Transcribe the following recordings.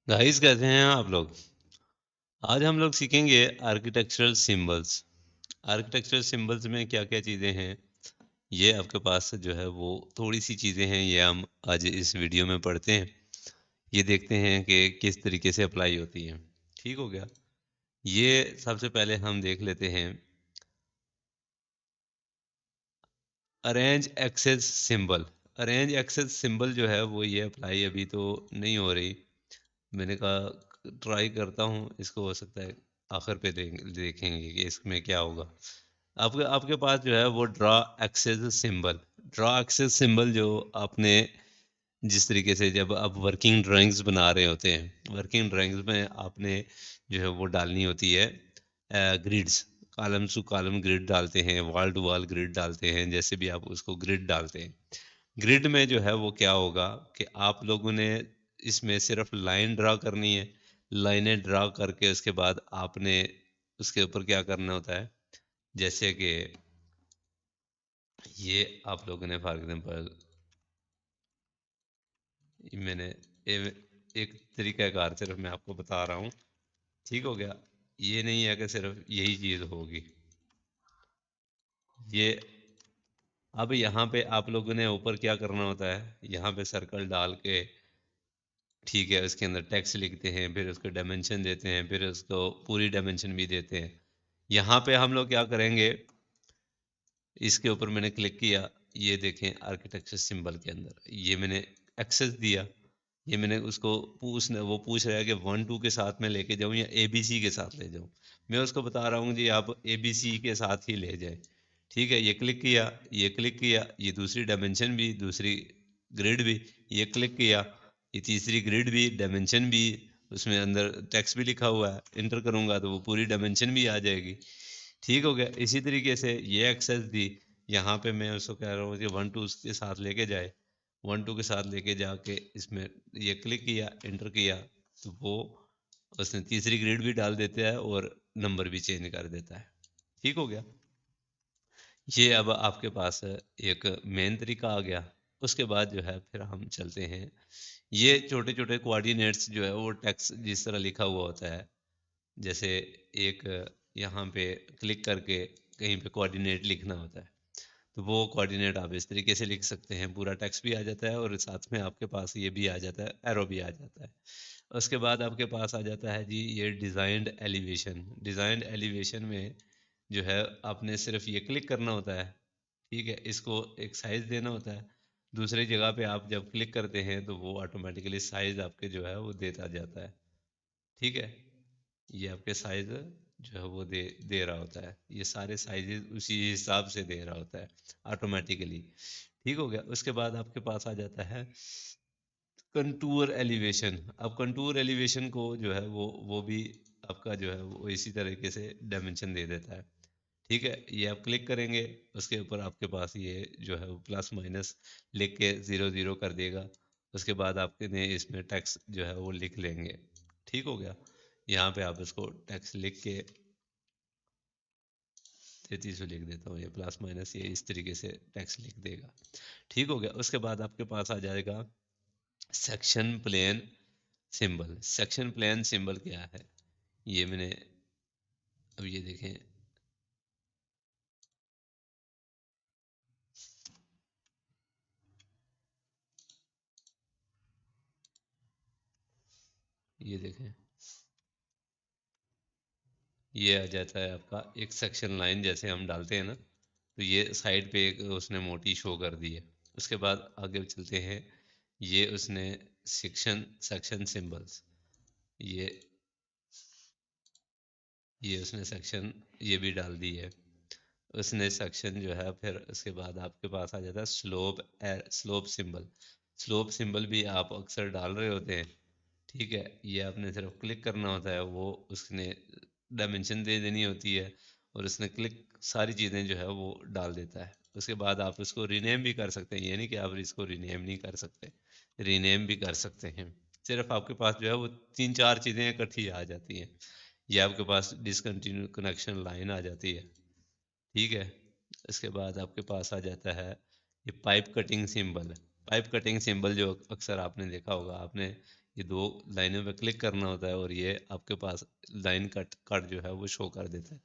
Guys कैसे हैं आप लोग? आज हम लोग सीखेंगे आर्किटेक्चरल सिंबल्स। आर्किटेक्चरल सिंबल्स में क्या-क्या चीज़ें हैं, ये आपके पास जो है वो थोड़ी-सी चीज़ें हैं, ये हम आज इस वीडियो में पढ़ते हैं। ये देखते हैं कि किस तरीके से अप्लाई होती हैं। ठीक हो गया? ये सबसे पहले हम देख लेते हैं arrange access symbol. Arrange access symbol जो है वो ये अप्लाई अभी तो नहीं हो रही। मैंने कहा ट्राई करता हूँ, इसको हो सकता है आखिर पे देखेंगे कि इसमें क्या होगा। आपके आपके पास जो है वो draw access symbol. Draw access symbol जो आपने जिस तरीके से जब आप वर्किंग ड्राइंग्स बना रहे होते हैं, वर्किंग ड्राइंग्स में आपने जो है वो डालनी होती है grids. Column two column grid डालते हैं, वॉल टू वॉल ग्रिड डालते हैं, जैसे भी आप उसको ग्रिड डालते हैं। ग्रिड में जो है वो क्या होगा कि आप लोगों ने इसमें सिर्फ लाइन ड्रा करनी है। लाइनें ड्रा करके उसके बाद आपने उसके ऊपर क्या करना होता है, जैसे कि ये आप लोगों ने फॉर एग्जांपल मैंने एक तरीकाकार सिर्फ मैं आपको बता रहा हूँ। ठीक हो गया? ये नहीं है कि सिर्फ यही चीज़ होगी। ये अब यहाँ पे आप लोगों ने ऊपर क्या करना होता है, यहाँ पे सर्कल डाल के ठीक है उसके अंदर टेक्स्ट लिखते हैं, फिर उसको डायमेंशन देते हैं, फिर उसको पूरी डायमेंशन भी देते हैं। यहाँ पे हम लोग क्या करेंगे, इसके ऊपर मैंने क्लिक किया, ये देखें आर्किटेक्चर सिंबल के अंदर ये मैंने एक्सेस दिया। ये मैंने उसको वो पूछ रहा है कि 1 2 के साथ में लेके जाऊं या एबीसी के साथ ले जाऊं। मैं उसको बता रहा हूँ जी आप एबीसी के साथ ही ले जाएं। ठीक है, ये क्लिक किया, ये क्लिक किया, ये दूसरी डायमेंशन भी, दूसरी ग्रिड भी, ये क्लिक किया, ये तीसरी ग्रिड भी, डायमेंशन भी, उसमें अंदर टेक्स्ट भी लिखा हुआ है, इंटर करूंगा तो वो पूरी डायमेंशन भी आ जाएगी। ठीक हो गया? इसी तरीके से ये एक्सेस दी, यहाँ पे मैं उसको कह रहा हूँ कि 1 2 उसके साथ लेके जाए। 1 2 के साथ लेके जाके इसमें ये क्लिक किया, एंटर किया, तो वो उसने तीसरी ग्रिड भी डाल देता है और नंबर भी चेंज कर देता है। ठीक हो गया? ये अब आपके पास एक मेन तरीका आ गया। उसके बाद जो है फिर हम चलते हैं, ये छोटे-छोटे कोऑर्डिनेट्स जो है वो टेक्स्ट जिस तरह लिखा हुआ होता है, जैसे एक यहाँ पे क्लिक करके कहीं पे कोऑर्डिनेट लिखना होता है, तो वो कोऑर्डिनेट आप इस तरीके से लिख सकते हैं, पूरा टेक्स्ट भी आ जाता है और साथ में आपके पास ये भी आ जाता है, एरो भी आ जाता है। उसके बाद आपके पास आ जाता है जी ये डिज़ाइंड एलिवेशन। डिज़ाइंड एलिवेशन में जो है आपने सिर्फ ये क्लिक करना होता है। ठीक है, इसको एक साइज़ देना होता है। दूसरी जगह पे आप जब क्लिक करते हैं तो वो ऑटोमेटिकली साइज़ आपके जो है वो देता जाता है। ठीक है, ये आपके साइज जो है वो दे दे रहा होता है, ये सारे साइजेस उसी हिसाब से दे रहा होता है ऑटोमेटिकली। ठीक हो गया? उसके बाद आपके पास आ जाता है कंटूर एलिवेशन। अब कंटूर एलिवेशन को जो है वो भी आपका जो है वो इसी तरीके से डायमेंशन दे देता है। ठीक है, ये आप क्लिक करेंगे, उसके ऊपर आपके पास ये जो है वो प्लस माइनस लिख के 0 0 कर देगा। उसके बाद आपने इसमें टेक्स्ट जो है वो लिख लेंगे। ठीक हो गया? यहाँ पे आप इसको टेक्स्ट लिख के 33 लिख देता हूँ, ये प्लस माइनस ये इस तरीके से टेक्स्ट लिख देगा। ठीक हो गया? उसके बाद आपके पास आ जाएगा section plane symbol. Section plane symbol क्या है, ये मैंने अब ये देखें, ये देखें, ये आ जाता है आपका एक सेक्शन लाइन जैसे हम डालते हैं ना, तो ये साइड पे एक उसने मोटी शो कर दी है। उसके बाद आगे चलते हैं, ये उसने सेक्शन सेक्शन सिंबल्स, ये ये उसने सेक्शन ये भी डाल दी है। उसने सेक्शन जो है फिर उसके बाद आपके पास आ जाता है slope slope symbol. Slope symbol भी आप अक्सर डाल रहे होते हैं। ठीक है, ये आपने सिर्फ क्लिक करना होता है, वो उसने डायमेंशन दे देनी होती है और उसने क्लिक सारी चीज़ें जो है वो डाल देता है। उसके बाद आप इसको रीनेम भी कर सकते हैं, ये नहीं कि आप इसको रीनेम नहीं कर सकते, रीनेम भी कर सकते हैं। सिर्फ आपके पास जो है वो 3 4 चीज़ें इकट्ठी आ जाती हैं। ये आपके पास डिसकंटिन्यू कनेक्शन लाइन आ जाती है। ठीक है, इसके बाद आपके पास आ जाता है ये pipe cutting symbol. Pipe cutting symbol जो अक्सर आपने देखा होगा, आपने ये 2 लाइनों पे क्लिक करना होता है और ये आपके पास लाइन कट कट जो है वो शो कर देता है।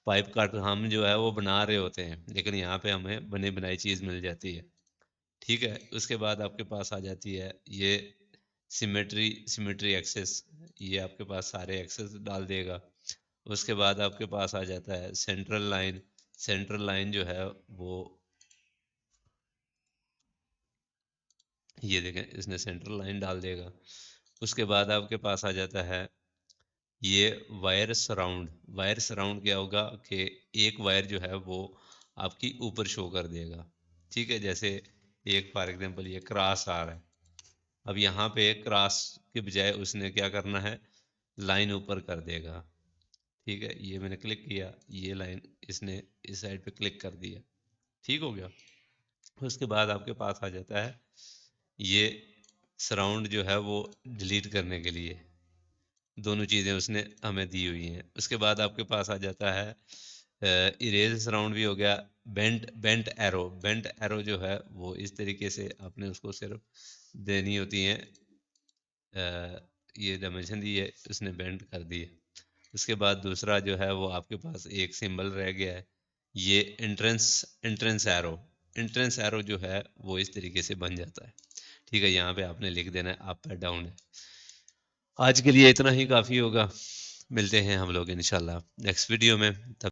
पाइप कट हम जो है वो बना रहे होते हैं, लेकिन यहाँ पे हमें बनी बनाई चीज़ मिल जाती है। ठीक है, उसके बाद आपके पास आ जाती है ये सिमेट्री एक्सेस, ये आपके पास सारे एक्सेस डाल देगा। उसके बाद आपके पास आ जाता है सेंट्रल लाइन। सेंट्रल लाइन जो है वो, ये देखें इसने सेंट्रल लाइन डाल देगा। उसके बाद आपके पास आ जाता है ये वायर सराउंड। वायर सराउंड क्या होगा कि एक वायर जो है वो आपकी ऊपर शो कर देगा। ठीक है, जैसे एक फॉर एग्जांपल ये क्रॉस आ रहा है, अब यहाँ पे क्रॉस के बजाय उसने क्या करना है, लाइन ऊपर कर देगा। ठीक है, ये मैंने क्लिक किया, ये लाइन इसने इस साइड पे क्लिक कर दिया। ठीक हो गया। उसके बाद आपके पास आ जाता है ये सराउंड जो है वो डिलीट करने के लिए, दोनों चीज़ें उसने हमें दी हुई हैं। उसके बाद आपके पास आ जाता है इरेज सराउंड भी हो गया। बेंट एरो जो है वो इस तरीके से आपने उसको सिर्फ देनी होती है, ये डायमेंशन दी है, उसने बेंड कर दी है। उसके बाद दूसरा जो है वो आपके पास एक सिंबल रह गया है, ये एंट्रेंस एरो। एंट्रेंस एरो जो है वो इस तरीके से बन जाता है। ठीक है, यहाँ पे आपने लिख देना है अप है डाउन है। आज के लिए इतना ही काफ़ी होगा। मिलते हैं हम लोग इंशाल्लाह नेक्स्ट वीडियो में। तब